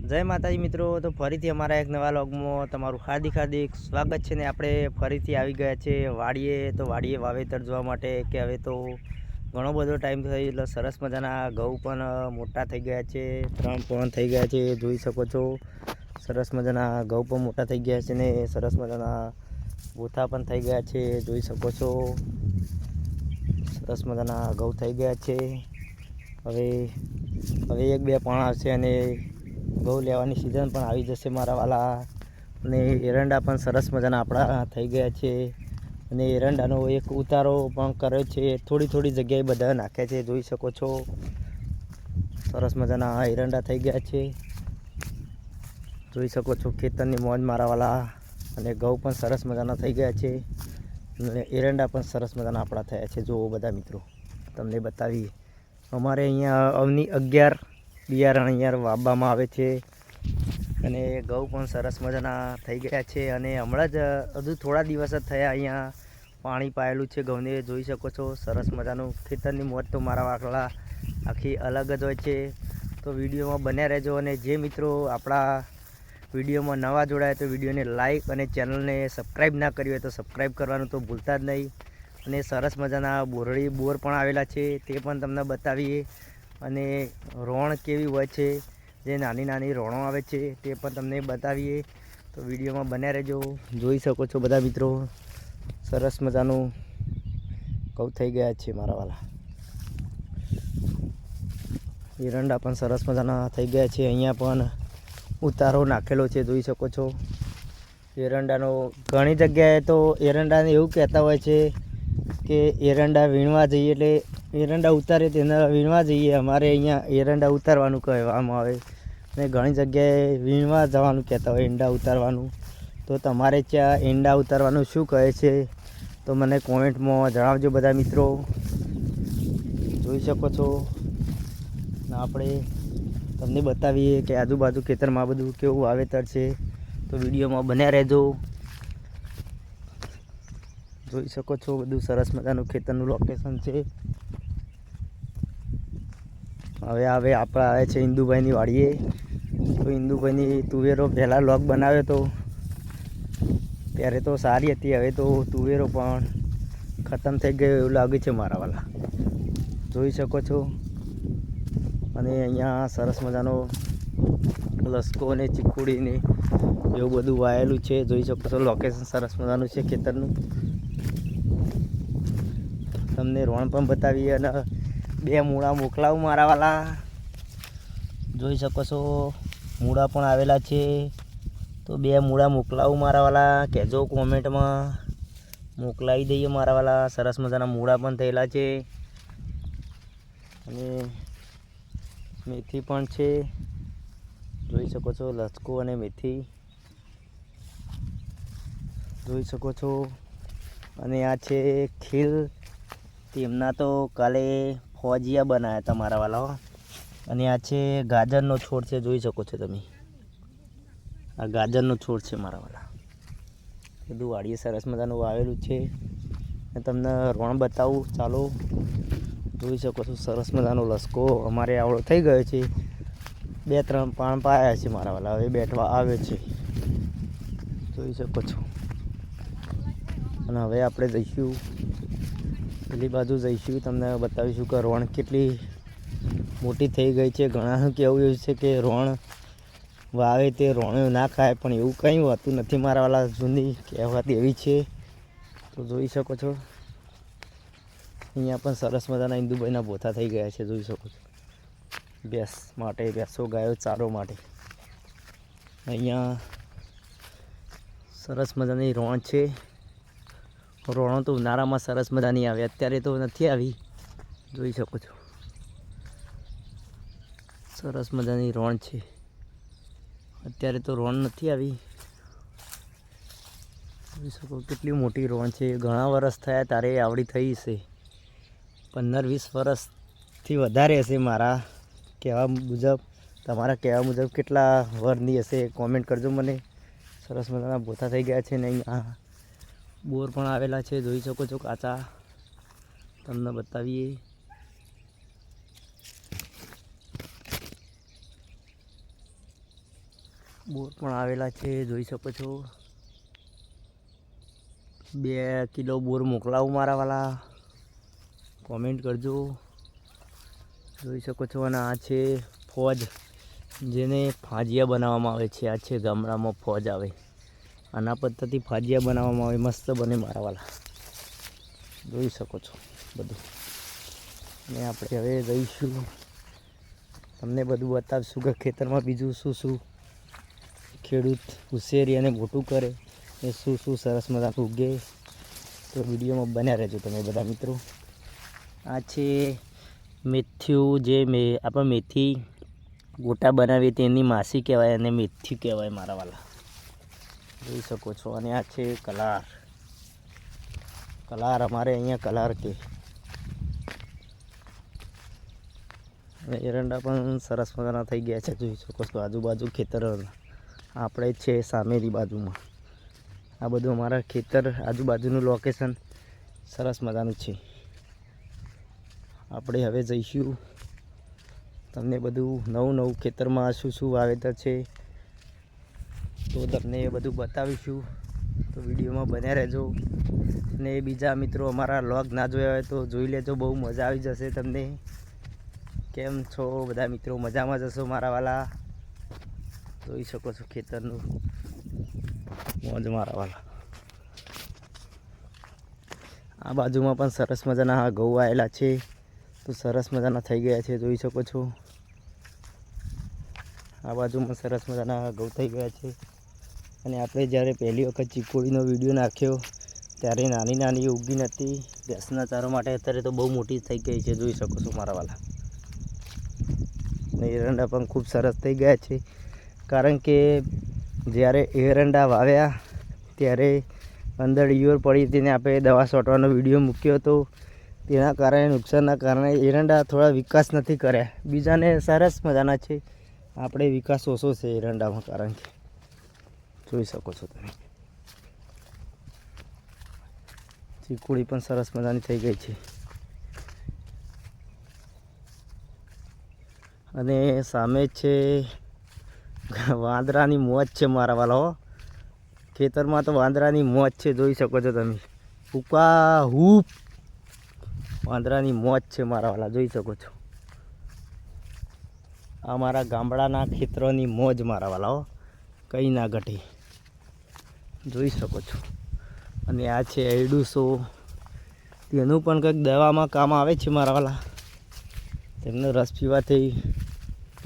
જય માતાજી મિત્રો, તો ફરીથી અમારા એક નવા વ્લોગમાં તમારું હાર્દિક સ્વાગત છે ને આપણે ફરીથી આવી ગયા છે વાડીએ. તો વાડીએ વાવેતર જોવા માટે કે હવે તો ઘણો બધો ટાઈમ થયો એટલે સરસ મજાના ઘઉં પણ મોટા થઈ ગયા છે, 3 પણ થઈ ગયા છે. જોઈ શકો છો સરસ મજાના ઘઉં પણ મોટા થઈ ગયા છે ને સરસ મજાના ગોથા પણ થઈ ગયા છે. જોઈ શકો છો સરસ મજાના ઘઉં થઈ ગયા છે. હવે 1-2 પણ આવશે અને ઘઉં લેવાની સિઝન પણ આવી જશે મારા વાલા. અને એરંડા પણ સરસ મજાના આપણા થઈ ગયા છે અને એરંડાનો એક ઉતારો પણ કર્યો છે. થોડી જગ્યાએ બધા નાખ્યા છે. જોઈ શકો છો સરસ મજાના એરંડા થઈ ગયા છે. જોઈ શકો છો ખેતરની મોજ મારા વાલા. અને ઘઉં પણ સરસ મજાના થઈ ગયા છે અને એરંડા પણ સરસ મજાના આપણા થયા છે. જુઓ બધા મિત્રો, તમને બતાવીએ અમારે અહીંયા અવની 11 બિયારણ અહીંયા વાવવામાં આવે છે અને ઘઉં પણ સરસ મજાના થઈ ગયા છે. અને હમણાં જ હજુ થોડા દિવસ જ થયા અહીંયા પાણી પાયેલું છે ઘઉંને. જોઈ શકો છો સરસ મજાનું ખેતરની મોજ તો મારા વાકલા આખી અલગ જ હોય છે. તો વિડીયોમાં બન્યા રહેજો. અને જે મિત્રો આપણા વિડીયોમાં નવા જોડાય તો વિડીયોને લાઈક અને ચેનલને સબસ્ક્રાઈબ ના કરી હોય તો સબસ્ક્રાઈબ કરવાનું તો ભૂલતા જ નહીં. અને સરસ મજાના બોર પણ આવેલા છે તે પણ તમને બતાવીએ. અને રોણ કેવી હોય છે, જે નાની રોણો આવે છે તે પણ તમને બતાવીએ. તો વિડીયોમાં બન્યા રહેજો. જોઈ શકો છો બધા મિત્રો સરસ મજાનું ઘઉં થઈ ગયા છે મારા વાલા. એરંડા પણ સરસ મજાના થઈ ગયા છે. અહીંયા પણ ઉતારો નાખેલો છે. જોઈ શકો છો એરંડાનો. ઘણી જગ્યાએ તો એરંડાને એવું કહેતા હોય છે કે એરંડા વીણવા જઈએ એટલે એરંડા ઉતારે તેના વીણવા જઈએ. અમારે અહીંયા એરંડા ઉતારવાનું કહેવામાં આવે ને ઘણી જગ્યાએ વીણવા જવાનું કહેતા હોય, ઈંડા ઉતારવાનું. તો તમારે ત્યાં ઈંડા ઉતારવાનું શું કહે છે તો મને કોમેન્ટમાં જણાવજો બધા મિત્રો. જોઈ શકો છો આપણે તમને બતાવીએ કે આજુબાજુ ખેતરમાં બધું કેવું વાવેતર છે. તો વિડીયોમાં બન્યા રહેજો. જોઈ શકો છો બધું સરસ મજાનું ખેતરનું લોકેશન છે. હવે આપણે આવે છે ઇન્દુભાઈની વાડીએ. તો ઇન્દુભાઈની તુવેરો પહેલાં લોક બનાવ્યો હતો ત્યારે તો સારી હતી, હવે તો તુવેરો પણ ખતમ થઈ ગયો એવું લાગે છે મારા વાલા. જોઈ શકો છો. અને અહીંયા સરસ મજાનો લસકો અને ચીકુડીને એવું બધું વાયેલું છે. જોઈ શકો છો લોકેશન સરસ મજાનું છે ખેતરનું. તમને રોણ પણ બતાવીએ અને 2 મૂળા મોકલાવું મારા વાલા. જોઈ શકો છો મૂળા પણ આવેલા છે. તો 2 મૂળા મોકલાવું મારા વાલા. કહેજો કોમેન્ટમાં, મોકલાવી દઈએ મારા વાલા. સરસ મજાના મૂળા પણ થયેલા છે. અને મેથી પણ છે. જોઈ શકો છો લસકો અને મેથી જોઈ શકો છો. અને આ છે ખીલ. તેમના તો કાલે ફોજિયા બનાવ્યા હતા મારા વાલા. અને આ છે ગાજરનો છોડ છે. જોઈ શકો છો તમે, આ ગાજરનો છોડ છે મારા વાલા. બધું વાડીએ સરસ મજાનું વાવેલું છે. તમને રોણ બતાવું ચાલો. જોઈ શકો છો સરસ મજાનો લસકો અમારે આવડો થઈ ગયો છે. 2-3 પાન પાયા છે મારા વાલા. હવે બેઠવા આવે છે. જોઈ શકો છો. અને હવે આપણે જઈશું પેલી બાજુ જઈશું, તમને બતાવીશું કે રોણ કેટલી મોટી થઈ ગઈ છે. ઘણાનું કહેવું એવું છે કે રોણ વાવે તે રોણ ના ખાય, પણ એવું કંઈ હોતું નથી મારા વાલા. જૂની કહેવત એવી છે. તો જોઈ શકો છો અહીંયા પણ સરસ મજાના ઇન્દુભાઈના બોથા થઈ ગયા છે. જોઈ શકો છો ભેંસ માટે, ભેંસો ગાયો ચારો માટે. અહીંયા સરસ મજાની રોણ છે. રોણો તો ઉનાળામાં સરસ મજાની આવે, અત્યારે તો નથી આવી. જોઈ શકો છો સરસ મજાની રોણ છે. અત્યારે તો રોણ નથી આવી. જોઈ શકો કેટલી મોટી રોણ છે. ઘણા વર્ષ થયા તારે આવડી થઈ છે. 15-20 વર્ષથી વધારે હશે મારા કહેવા મુજબ. તમારા કહેવા મુજબ કેટલા વર્ષની હશે કોમેન્ટ કરજો મને. સરસ મજાના બોથા થઈ ગયા છે. ને અહીંયા બોર પણ આવેલા છે. જોઈ શકો છો કાચા, તમને બતાવીએ. બોર પણ આવેલા છે, જોઈ શકો છો. 2 કિલો બોર મોકલાવું મારા વાલા, કોમેન્ટ કરજો. જોઈ શકો છો. અને આ છે ફોજ, જેને ફાજિયા બનાવવામાં આવે છે. આ છે ગામડામાં ફોજ આવે, આના પદ્ધતિ ફાજિયા બનાવવામાં આવે, મસ્ત બને મારા વાલા. જોઈ શકો છો બધું. અને આપણે હવે જઈશું, તમને બધું બતાવશું કે ખેતરમાં બીજું શું શું ખેડૂત ઉછેરી અને મોટું કરે, એ શું શું સરસ મજાનું ઉગે. તો વિડીયોમાં બન્યા રહેજો તમે બધા મિત્રો. આ છે મેથીયું, જે આપણે મેથી ગોટા બનાવીએ તેની માસી કહેવાય અને મેથીયું કહેવાય મારા વાલા. જોઈ શકો છો. અને આ છે કલાર. કલાર અમારે અહીંયા કલાર કે. અને એરંડા પણ સરસ મજાના થઈ ગયા છે, જોઈ શકો છો. આજુબાજુ ખેતર આપણે જ છે સામેની બાજુમાં. આ બધું અમારા ખેતર આજુબાજુનું લોકેશન સરસ મજાનું છે. આપણે હવે જઈશું, તમને બધું નવું ખેતરમાં શું શું વાવેતર છે તો તમને એ બધું બતાવીશું. તો વિડીયોમાં બન્યા રહેજો. અને બીજા મિત્રો અમારા વ્લોગ ના જોયા હોય તો જોઈ લેજો, બહુ મજા આવી જશે તમને. કેમ છો બધા મિત્રો? મજામાં જશો મારા વાલા? જોઈ શકો છો ખેતરનું મોજ મારા વાલા. આ બાજુમાં પણ સરસ મજાના ઘઉં આવેલા છે, તો સરસ મજાના થઈ ગયા છે, જોઈ શકો છો. આ બાજુમાં સરસ મજાના ઘઉં થઈ ગયા છે. અને આપણે જ્યારે પહેલી વખત ચીકુડીનો વિડીયો નાખ્યો ત્યારે નાની નાની ઉગી નથી ભેંસના ચારો માટે. અત્યારે તો બહુ મોટી થઈ ગઈ છે, જોઈ શકો છો મારા વાલા. અને એરંડા પણ ખૂબ સરસ થઈ ગયા છે, કારણ કે જ્યારે એરંડા વાવ્યા ત્યારે અંદર ઈયળ પડી હતી ને આપણે દવા છોટવાનો વિડીયો મૂક્યો હતો. તેના કારણે, નુકસાનના કારણે એરંડા થોડા વિકાસ નથી કર્યા. બીજાને સરસ મજાના છે, આપણે વિકાસ ઓછો છે એરંડામાં, કારણ કે જોઈ શકો છો તમે. ચીકુડી પણ સરસ મજાની થઈ ગઈ છે. અને સામે છે વાંદરાની મોજ છે મારા વાલા. ખેતરમાં તો વાંદરાની મોજ છે, જોઈ શકો છો તમે. ઉકા હૂપ વાંદરાની મોજ છે મારા વાલા, જોઈ શકો છો. આ મારા ગામડાના ખેતરોની મોજ મારા વાલા, કંઈ ના ઘટે, જોઈ શકો છો. અને આ છે એડુસો, તેનું પણ કંઈક દવામાં કામ આવે છે મારા વાલા. તેમનો રસ પીવાથી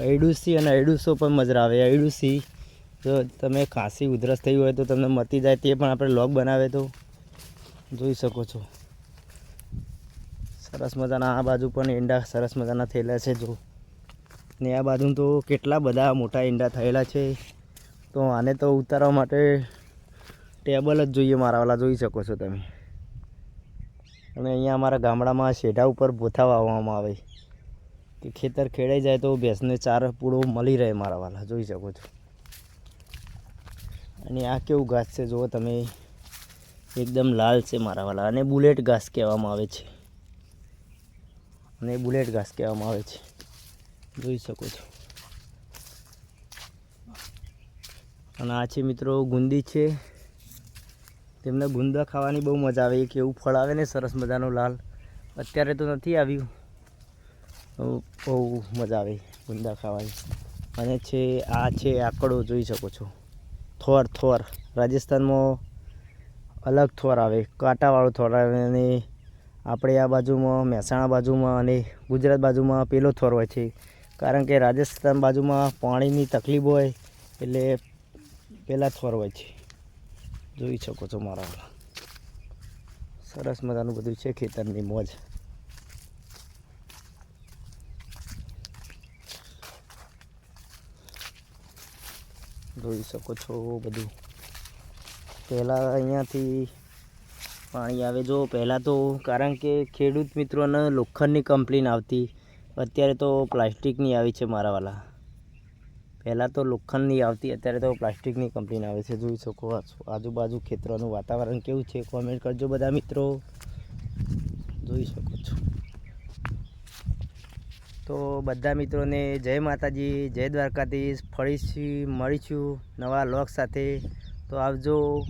એડુસી અને એડુસો પણ મજા આવે. એડુસી જો તમે ખાંસી ઉધરસ થઈ હોય તો તમને મટી જાય, તે પણ આપણે લોગ બનાવે તો જોઈ શકો છો. સરસ મજાના આ બાજુ પણ ઈંડા સરસ મજાના થયેલા છે જો. ને આ બાજુ તો કેટલા બધા મોટા ઈંડા થયેલા છે. તો આને તો ઉતારવા માટે ટેબલ જ જોઈએ મારા વાલા, જોઈ શકો છો તમે. અને અહીંયા અમારા ગામડામાં શેઢા ઉપર ભૂથા વાવવામાં આવે કે ખેતર ખેડાઈ જાય તો ભેંસને ચાર પૂળો મળી રહે મારા વાલા, જોઈ શકો છો. અને આ કેવું ઘાસ છે જુઓ તમે, એકદમ લાલ છે મારા વાલા. અને બુલેટ ઘાસ કહેવામાં આવે છે, અને બુલેટ ઘાસ કહેવામાં આવે છે, જોઈ શકો છો. અને આ છે મિત્રો ગુંદી છે, તેમને ગુંદા ખાવાની બહુ મજા આવે. એક એવું ફળ આવે ને સરસ મજાનું લાલ, અત્યારે તો નથી આવ્યું, બહુ મજા આવે ગુંદા ખાવાની. અને છે આ છે આકડો, જોઈ શકો છો. થોર રાજસ્થાનમાં અલગ થોર આવે, કાંટાવાળો થોર આવે. અને આપણે આ બાજુમાં મહેસાણા બાજુમાં અને ગુજરાત બાજુમાં પેલો થોર હોય છે, કારણ કે રાજસ્થાન બાજુમાં પાણીની તકલીફ હોય એટલે પેલા થોર હોય છે, જોઈ શકો છો મારા. સરસ મજાનું બધું છે ખેતરની મોજ. જોઈ શકો છો બધું. પહેલાં અહીંયાથી પાણી આવે જો. પહેલાં તો કારણ કે ખેડૂત મિત્રોને લોખંડની કમ્પ્લેન આવતી, અત્યારે તો પ્લાસ્ટિકની આવી છે મારા વાલા. પહેલાં તો લોખંડની આવતી, અત્યારે તો પ્લાસ્ટિકની કમ્પ્લેન આવે છે, જોઈ શકો. આજુબાજુ ખેતરોનું વાતાવરણ કેવું છે કોમેન્ટ કરજો બધા મિત્રો, જોઈ શકો છો. તો તો બધા મિત્રોને જય માતાજી, જય દ્વારકાધીશ. ફરીથી મળીશું નવા લોક સાથે. તો આવજો.